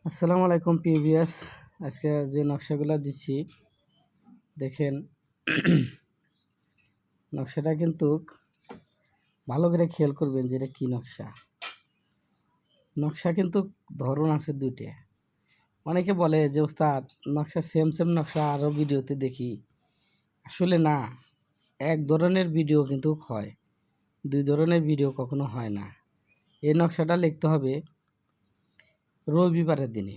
আসসালামু আলাইকুম পিভিএস। আজকে যে নকশাগুলো দিচ্ছি দেখেন, নকশাটা কিন্তু ভালো করে খেয়াল করবেন যে এটা কী নকশা। নকশা কিন্তু ধরন আছে দুইটা। অনেকে বলে যে ওস্তাদ নকশা সেম সেম নকশা আরও ভিডিওতে দেখি, আসলে না, এক ধরনের ভিডিও কিন্তু হয়, দুই ধরনের ভিডিও কখনো হয় না। এই নকশাটা লিখতে হবে রবিবারের দিনে।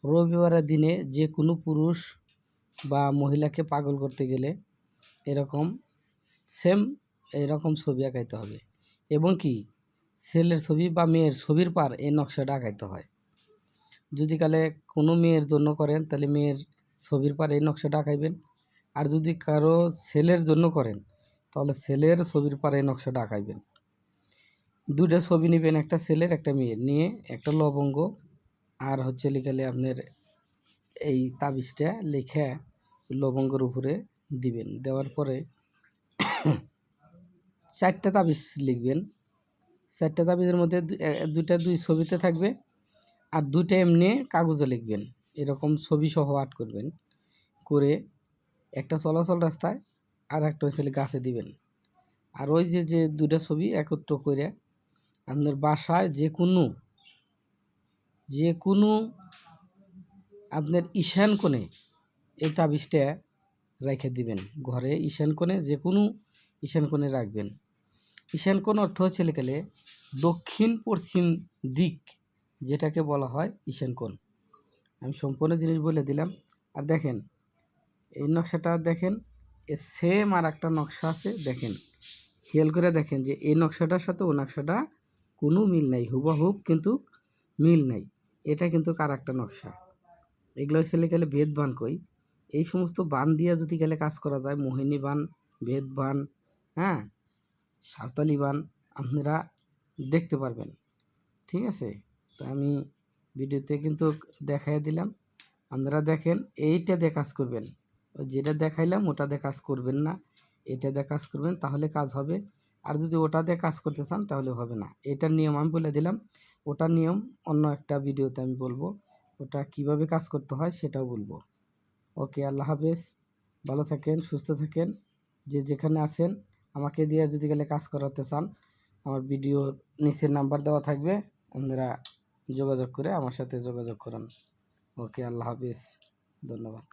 রবিবারের দিনে যে কোনো পুরুষ বা মহিলাকে পাগল করতে গেলে এরকম সেম এরকম ছবি আঁকাইতে হবে, এবং কি ছেলের ছবি বা মেয়ের ছবির পার এই নকশাটা আঁকাইতে হয়। যদি কালে কোনো মেয়ের জন্য করেন তাহলে মেয়ের ছবির পার এই নকশাটা আঁকাইবেন, আর যদি কারো ছেলের জন্য করেন তাহলে ছেলের ছবির পার এই নকশাটা আঁকাইবেন। দুটো ছবি নেবেন, একটা ছেলের একটা মেয়ের, নিয়ে একটা লবঙ্গ আর হচ্ছে লিখালে আপনার এই তাবিজটা লিখে লবঙ্গের উপরে দিবেন। দেওয়ার পরে 4টা তাবিজ লিখবেন। 4টা তাবিজের মধ্যে দুইটা দুই ছবিতে থাকবে, আর দুইটা এমনি কাগজে লিখবেন। এরকম ছবি সহ আর্ট করবেন, করে একটা চলাচল রাস্তায় আর একটা হচ্ছে গাছে দিবেন। আর ওই যে যে দুইটা ছবি একত্র করে আপনার বাসায় যে কোনো আপনার ঈশান কোণে এই তাবিজটা রেখে দিবেন। ঘরে ঈশান কোণে যে কোনো ঈশান কোণে রাখবেন। ঈশান কোণ অর্থ হচ্ছে লিখলে দক্ষিণ পশ্চিম দিক, যেটাকে বলা হয় ঈশান কোণ। আমি সম্পূর্ণ জিনিস বলে দিলাম। আর দেখেন এই নকশাটা দেখেন, এ সেম আর একটা নকশা আছে, দেখেন খেয়াল করে দেখেন যে এই নকশাটার সাথে ও নকশাটা কোনো মিল নাই, হুবহুব কিন্তু মিল নাই। এটা কিন্তু আর একটা নকশা। এগুলো হচ্ছে লিখলে ভেদ বান কই। এই সমস্ত বান দিয়ে যদি গেলে কাজ করা যায়, মোহিনী বান, ভেদ বান, হ্যাঁ, সাঁওতালি বান, আপনারা দেখতে পারবেন। ঠিক আছে, তো আমি ভিডিওতে কিন্তু দেখাই দিলাম, আপনারা দেখেন। এইটা দিয়ে কাজ করবেন, যেটা দেখাইলাম ওটা দিয়ে কাজ করবেন না, এটা দিয়ে কাজ করবেন, তাহলে কাজ হবে। আর যদি ওটা দিয়ে কাজ করতে চান তাহলে হবে না। এটার নিয়ম আমি বলে দিলাম, ওটার নিয়ম অন্য একটা ভিডিওতে আমি বলবো, ওটা কিভাবে কাজ করতে হয় সেটাও বলবো। ওকে, আল্লাহ হাফেজ, ভালো থাকেন, সুস্থ থাকেন। যে যেখানে আছেন আমাকে দিয়ে যদি গেলে কাজ করাতে চান, আমার ভিডিও নিচের নাম্বার দেওয়া থাকবে, আপনারা যোগাযোগ করে আমার সাথে যোগাযোগ করুন। ওকে, আল্লাহ হাফেজ, ধন্যবাদ।